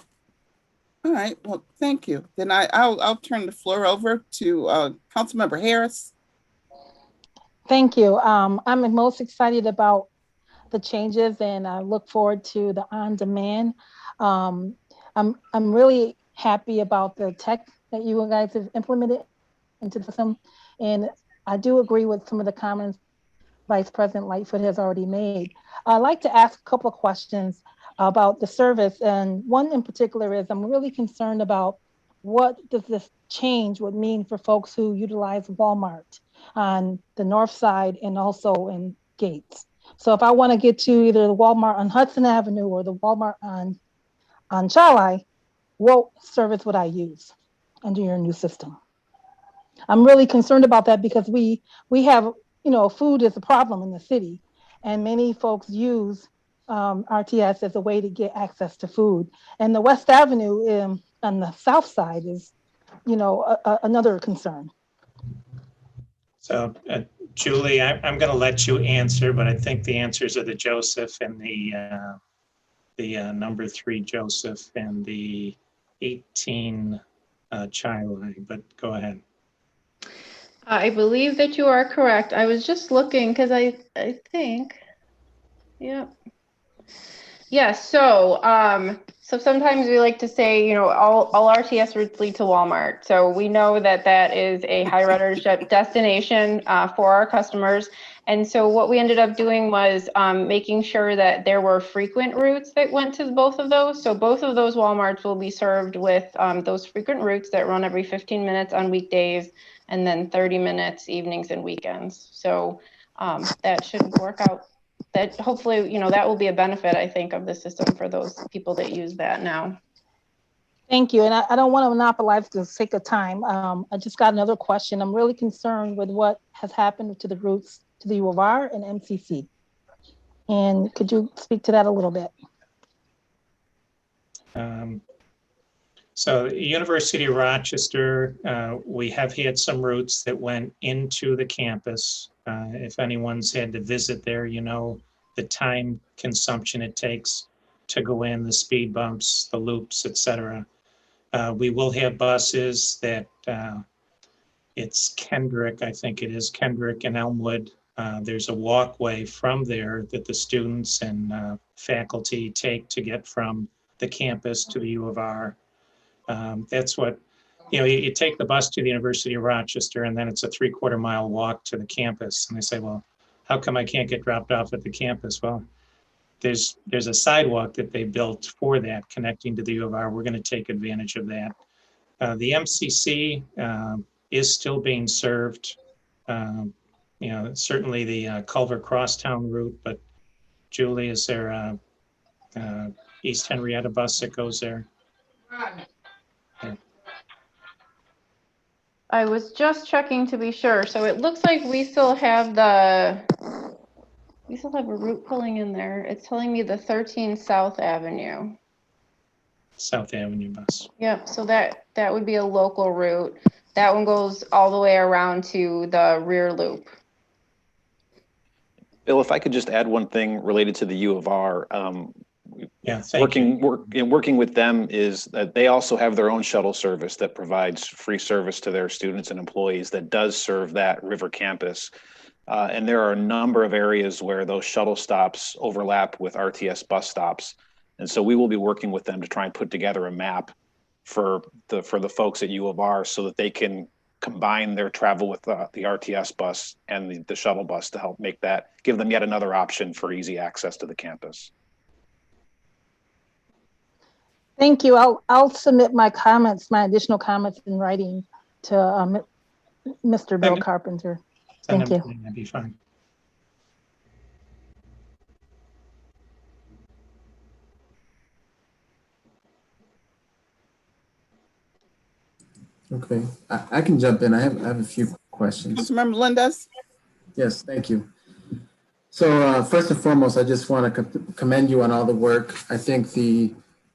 All right. Well, thank you. Then I'll turn the floor over to Councilmember Harris. Thank you. I'm most excited about the changes, and I look forward to the on-demand. I'm really happy about the tech that you guys have implemented into the system, and I do agree with some of the comments Vice President Lightfoot has already made. I'd like to ask a couple of questions about the service, and one in particular is I'm really concerned about what does this change would mean for folks who utilize Walmart on the north side and also in Gates. So if I want to get to either the Walmart on Hudson Avenue or the Walmart on Chali, what service would I use under your new system? I'm really concerned about that because we have, food is a problem in the city, and many folks use RTS as a way to get access to food. And the West Avenue on the south side is, another concern. So, Julie, I'm going to let you answer, but I think the answers are the Joseph and the number 3 Joseph and the 18 Chili, but go ahead. I believe that you are correct. I was just looking because I think, yeah. Yes, so sometimes we like to say, all RTS routes lead to Walmart. So we know that that is a high ridership destination for our customers. And so what we ended up doing was making sure that there were frequent routes that went to both of those. So both of those Walmarts will be served with those frequent routes that run every 15 minutes on weekdays and then 30 minutes evenings and weekends. So that should work out. That hopefully, that will be a benefit, I think, of the system for those people that use that now. Thank you. And I don't want to monopolize the sake of time. I just got another question. I'm really concerned with what has happened to the routes to the U of R and MCC. And could you speak to that a little bit? So University of Rochester, we have had some routes that went into the campus. If anyone's had to visit there, the time consumption it takes to go in, the speed bumps, the loops, etc. We will have buses that it's Kendrick, I think it is Kendrick and Elmwood. There's a walkway from there that the students and faculty take to get from the campus to the U of R. That's what, you take the bus to the University of Rochester and then it's a 3/4 mile walk to the campus. And they say, well, how come I can't get dropped off at the campus? Well, there's a sidewalk that they built for that connecting to the U of R. We're going to take advantage of that. The MCC is still being served. Certainly the Culver Crosstown route, but Julie, is there a East Henrietta bus that goes there? I was just checking to be sure. So it looks like we still have a route pulling in there. It's telling me the 13 South Avenue. South Avenue bus. Yep, so that would be a local route. That one goes all the way around to the rear loop. Bill, if I could just add one thing related to the U of R. Working with them is that they also have their own shuttle service that provides free service to their students and employees that does serve that river campus. And there are a number of areas where those shuttle stops overlap with RTS bus stops. And so we will be working with them to try and put together a map for the folks at U of R so that they can combine their travel with the RTS bus and the shuttle bus to help give them yet another option for easy access to the campus. Thank you. I'll submit my additional comments in writing to Mr. Bill Carpenter. Thank you. That'd be fine. Okay, I can jump in. I have a few questions. Councilmember Lindes? Yes, thank you. So first and foremost, I just want to commend you on all the work. I think the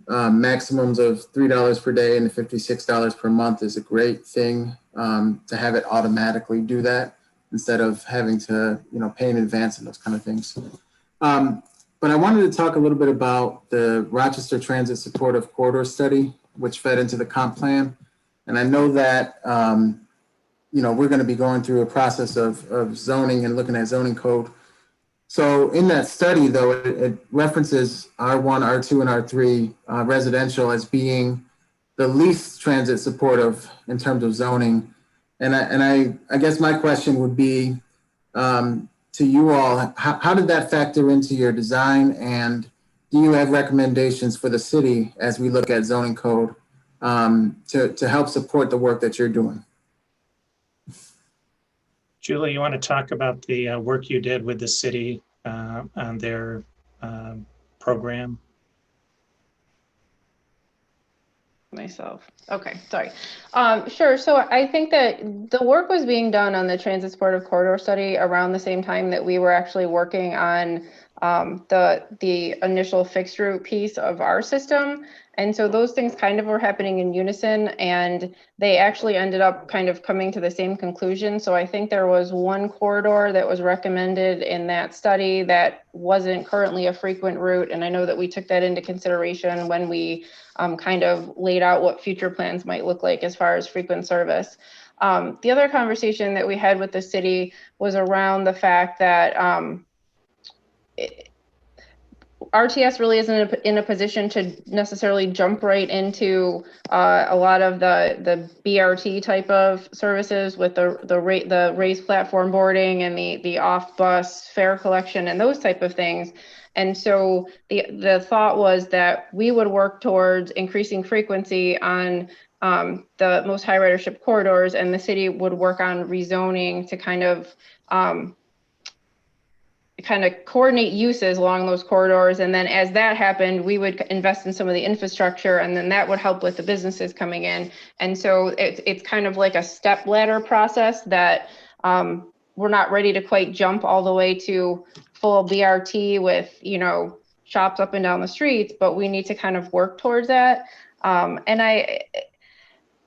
maximums of $3 per day and $56 per month is a great thing to have it automatically do that instead of having to pay in advance and those kind of things. But I wanted to talk a little bit about the Rochester Transit Supportive Corridor Study, which fed into the comp plan. And I know that, we're going to be going through a process of zoning and looking at zoning code. So in that study, though, it references R1, R2, and R3 residential as being the least transit supportive in terms of zoning. And I guess my question would be to you all, how did that factor into your design? And do you have recommendations for the city as we look at zoning code to help support the work that you're doing? Julie, you want to talk about the work you did with the city on their program? Myself. Okay, sorry. Sure. So I think that the work was being done on the transit supportive corridor study around the same time that we were actually working on the initial fixed route piece of our system. And so those things kind of were happening in unison, and they actually ended up kind of coming to the same conclusion. So I think there was one corridor that was recommended in that study that wasn't currently a frequent route. And I know that we took that into consideration when we kind of laid out what future plans might look like as far as frequent service. The other conversation that we had with the city was around the fact that RTS really isn't in a position to necessarily jump right into a lot of the BRT type of services with the raised platform boarding and the off bus fare collection and those type of things. And so the thought was that we would work towards increasing frequency on the most high ridership corridors, and the city would work on rezoning to kind of coordinate uses along those corridors. And then as that happened, we would invest in some of the infrastructure, and then that would help with the businesses coming in. And so it's kind of like a step ladder process that we're not ready to quite jump all the way to full BRT with, shops up and down the streets, but we need to kind of work towards that.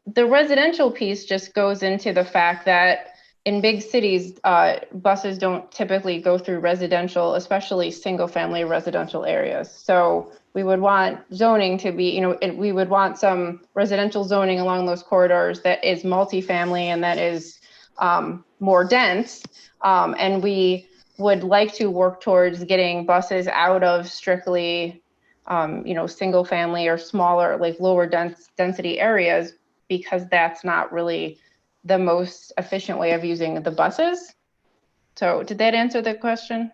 The residential piece just goes into the fact that in big cities, buses don't typically go through residential, especially single family residential areas. So we would want zoning to be, we would want some residential zoning along those corridors that is multifamily and that is more dense. And we would like to work towards getting buses out of strictly, single family or smaller, like lower density areas, because that's not really the most efficient way of using the buses. So did that answer the question?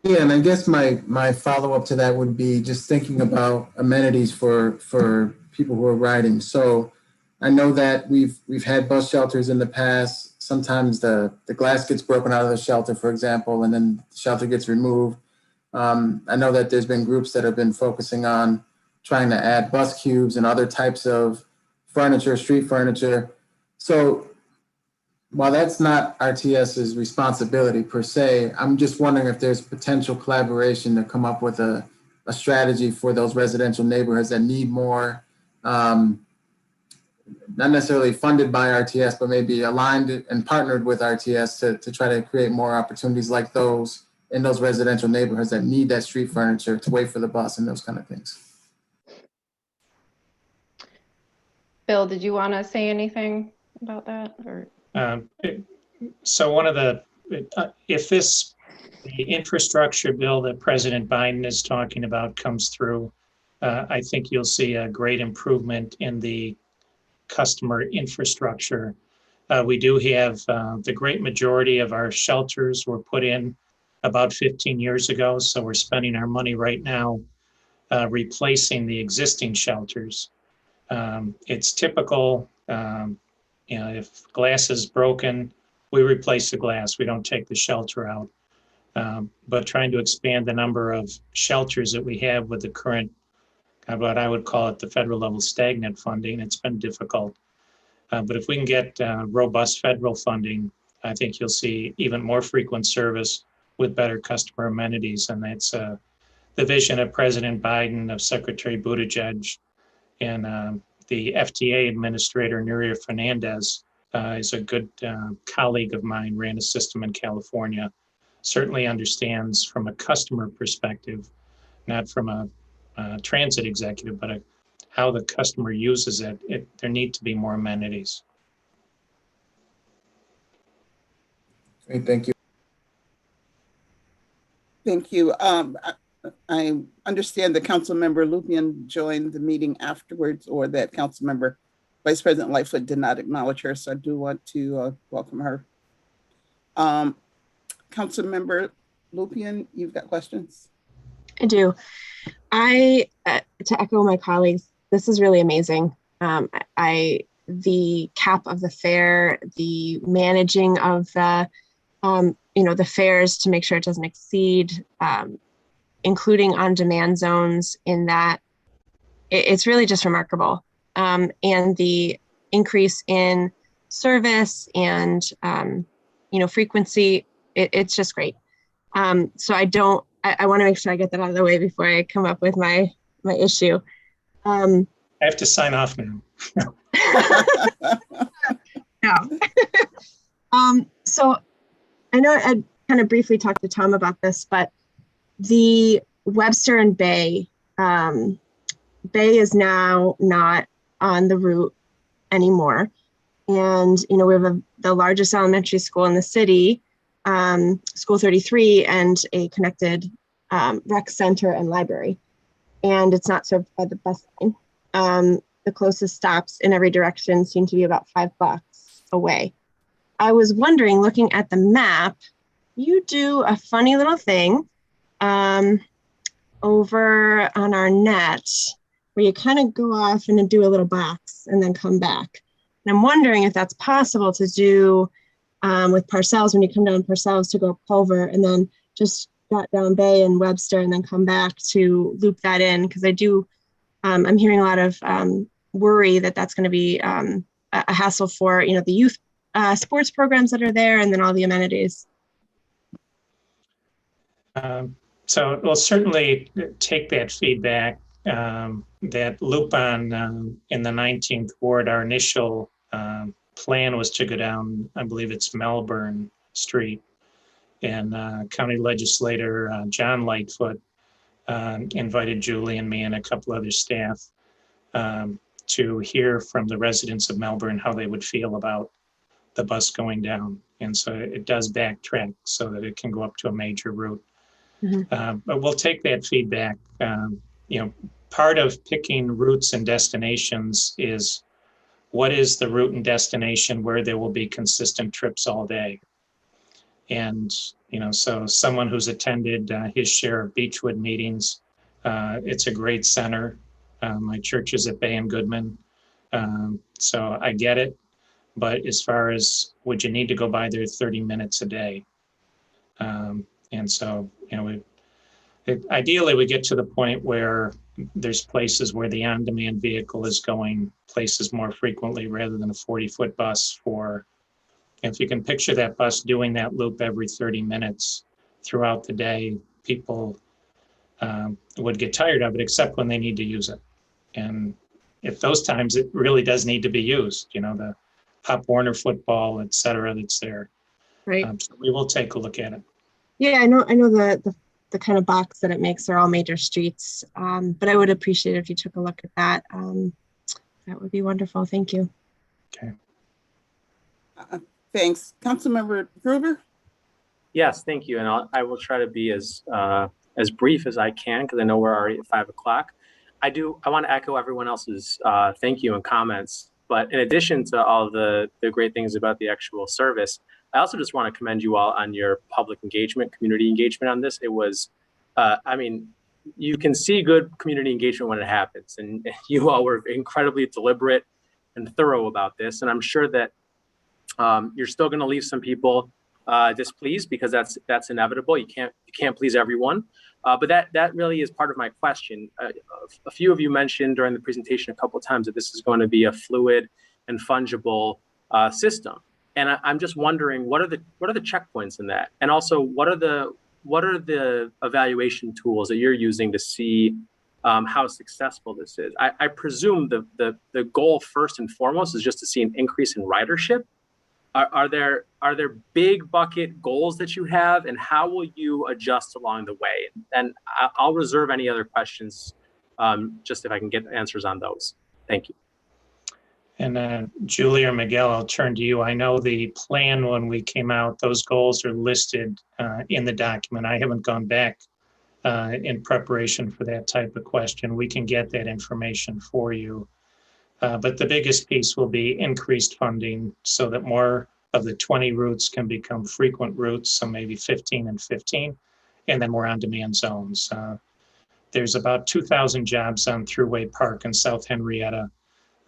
Yeah, and I guess my follow-up to that would be just thinking about amenities for people who are riding. So I know that we've had bus shelters in the past. Sometimes the glass gets broken out of the shelter, for example, and then the shelter gets removed. I know that there's been groups that have been focusing on trying to add bus cubes and other types of furniture, street furniture. So while that's not RTS's responsibility per se, I'm just wondering if there's potential collaboration to come up with a strategy for those residential neighborhoods that need more, not necessarily funded by RTS, but maybe aligned and partnered with RTS to try to create more opportunities like those in those residential neighborhoods that need that street furniture to wait for the bus and those kind of things. Bill, did you want to say anything about that? Or so one of the, if the infrastructure bill that President Biden is talking about comes through, I think you'll see a great improvement in the customer infrastructure. We do have the great majority of our shelters were put in about 15 years ago. So we're spending our money right now replacing the existing shelters. It's typical, if glass is broken, we replace the glass. We don't take the shelter out. But trying to expand the number of shelters that we have with the current, what I would call it the federal level stagnant funding, it's been difficult. But if we can get robust federal funding, I think you'll see even more frequent service with better customer amenities. And that's the vision of President Biden, of Secretary Buttigieg, and the FTA administrator, Nuria Fernandez, is a good colleague of mine, ran a system in California. certainly understands from a customer perspective, not from a transit executive, but how the customer uses it. There need to be more amenities. Great, thank you. Thank you. I understand that Councilmember Lupian joined the meeting afterwards, or that Councilmember Vice President Lightfoot did not acknowledge her, so I do want to welcome her. Councilmember Lupian, you've got questions? I do. To echo my colleagues, this is really amazing. The cap of the fare, the managing of the, the fares to make sure it doesn't exceed, including on-demand zones in that, it's really just remarkable. And the increase in service and, frequency, it's just great. So I want to make sure I get that out of the way before I come up with my issue. I have to sign off now. No. So I know I kind of briefly talked to Tom about this, but the Webster and Bay is now not on the route anymore. And, we have the largest elementary school in the city, School 33, and a connected rec center and library. And it's not served by the bus line. The closest stops in every direction seem to be about $5 away. I was wondering, looking at the map, you do a funny little thing over on our net where you kind of go off and do a little box and then come back. And I'm wondering if that's possible to do with Parcells, when you come down Parcells to go Culver and then just got down Bay and Webster and then come back to loop that in. Because I'm hearing a lot of worry that that's going to be a hassle for, the youth sports programs that are there and then all the amenities. So we'll certainly take that feedback. That loop on in the 19th Ward, our initial plan was to go down, I believe it's Melbourne Street, and County Legislator John Lightfoot invited Julie and me and a couple other staff to hear from the residents of Melbourne how they would feel about the bus going down. And so it does backtrack so that it can go up to a major route. Mm-hmm. But we'll take that feedback. Part of picking routes and destinations is what is the route and destination where there will be consistent trips all day. And, so someone who's attended his share of Beechwood meetings, it's a great center. My church is at Bay and Goodman. So I get it. But as far as would you need to go by there 30 minutes a day? And so, ideally we get to the point where there's places where the on-demand vehicle is going places more frequently rather than a 40-foot bus if you can picture that bus doing that loop every 30 minutes throughout the day, people would get tired of it, except when they need to use it. And if those times it really does need to be used, the Pop Warner football, et cetera, that's there. Right. So we will take a look at it. Yeah, I know the kind of box that it makes are all major streets, but I would appreciate it if you took a look at that. That would be wonderful. Thank you. Okay. Thanks. Councilmember Gruber? Yes, thank you. And I will try to be as brief as I can because I know we're already at 5 o'clock. I want to echo everyone else's thank you and comments. But in addition to all the great things about the actual service, I also just want to commend you all on your public engagement, community engagement on this. It was, you can see good community engagement when it happens. And you all were incredibly deliberate and thorough about this. And I'm sure that you're still going to leave some people displeased because that's inevitable. You can't please everyone. But that really is part of my question. A few of you mentioned during the presentation a couple of times that this is going to be a fluid and fungible system. And I'm just wondering, what are the checkpoints in that? And also, what are the evaluation tools that you're using to see how successful this is? I presume the goal first and foremost is just to see an increase in ridership. Are there big bucket goals that you have, and how will you adjust along the way? And I'll reserve any other questions, just if I can get answers on those. Thank you. And Julie or Miguel, I'll turn to you. I know the plan when we came out, those goals are listed in the document. I haven't gone back in preparation for that type of question. We can get that information for you. But the biggest piece will be increased funding so that more of the 20 routes can become frequent routes, so maybe 15 and 15, and then more on-demand zones. There's about 2,000 jobs on Thruway Park in South Henrietta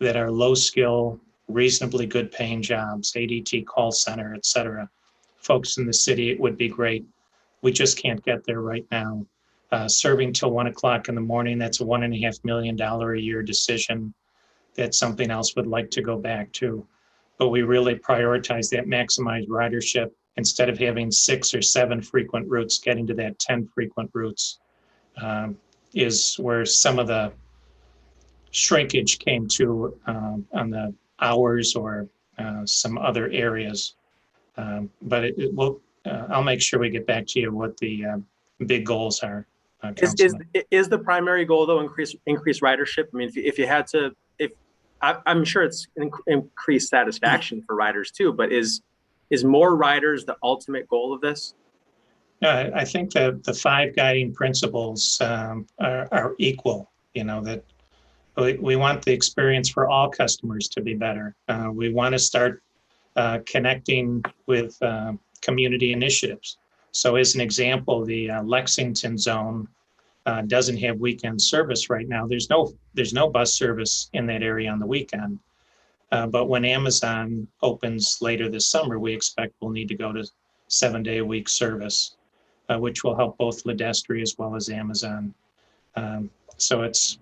that are low skill, reasonably good paying jobs, ADT call center, et cetera. Folks in the city, it would be great. We just can't get there right now. Serving till 1 o'clock in the morning, that's a $1.5 million a year decision. That's something else we'd like to go back to. But we really prioritize that maximized ridership instead of having 6 or 7 frequent routes, getting to that 10 frequent routes is where some of the shrinkage came to on the hours or some other areas. But it will, I'll make sure we get back to you what the big goals are. Is the primary goal though increase ridership? I mean, if you had to, I'm sure it's increased satisfaction for riders too, but is more riders the ultimate goal of this? I think that the 5 guiding principles are equal, you know, that we want the experience for all customers to be better. We want to start connecting with community initiatives. So as an example, the Lexington zone doesn't have weekend service right now. There's no bus service in that area on the weekend. But when Amazon opens later this summer, we expect we'll need to go to 7-day-a-week service, which will help both Ledestri as well as Amazon. So it's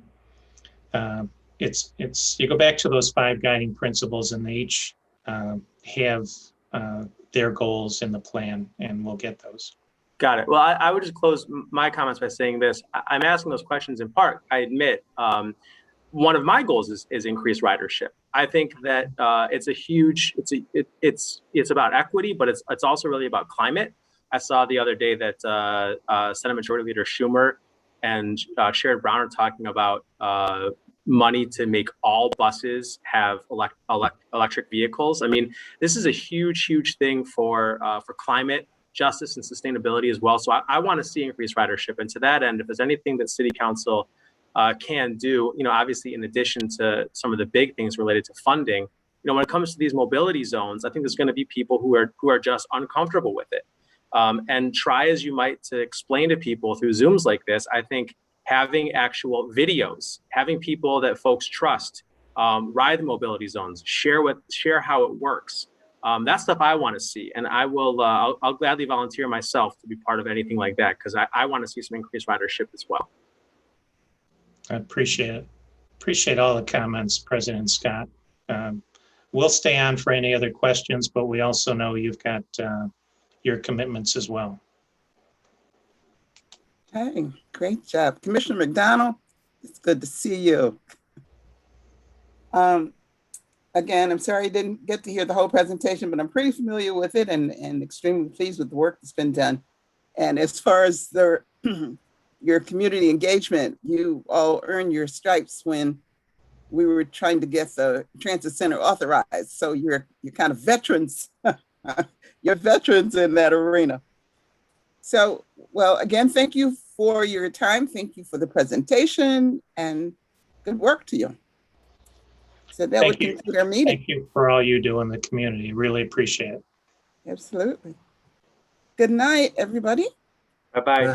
you go back to those 5 guiding principles, and they each have their goals in the plan, and we'll get those. Got it. Well, I would just close my comments by saying this. I'm asking those questions in part, I admit, one of my goals is increased ridership. I think that it's about equity, but it's also really about climate. I saw the other day that Senate Majority Leader Schumer and Sherrod Brown are talking about money to make all buses have electric vehicles. I mean, this is a huge thing for climate justice and sustainability as well. So I want to see increased ridership. And to that end, if there's anything that City Council can do, you know, obviously in addition to some of the big things related to funding, you know, when it comes to these mobility zones, I think there's going to be people who are just uncomfortable with it. And try as you might to explain to people through Zooms like this, I think having actual videos, having people that folks trust ride the mobility zones, share how it works. That stuff I want to see, and I'll gladly volunteer myself to be part of anything like that, because I want to see some increased ridership as well. I appreciate it. Appreciate all the comments, President Scott. We'll stay on for any other questions, but we also know you've got your commitments as well. Hey, great job. Commissioner McDonald, it's good to see you. Again, I'm sorry I didn't get to hear the whole presentation, but I'm pretty familiar with it and extremely pleased with the work that's been done. And as far as your community engagement, you all earned your stripes when we were trying to get the transit center authorized. So you're kind of veterans. You're veterans in that arena. So, well, again, thank you for your time. Thank you for the presentation, and good work to you. So that would conclude our meeting. Thank you for all you do in the community. Really appreciate it. Absolutely. Good night, everybody. Bye-bye.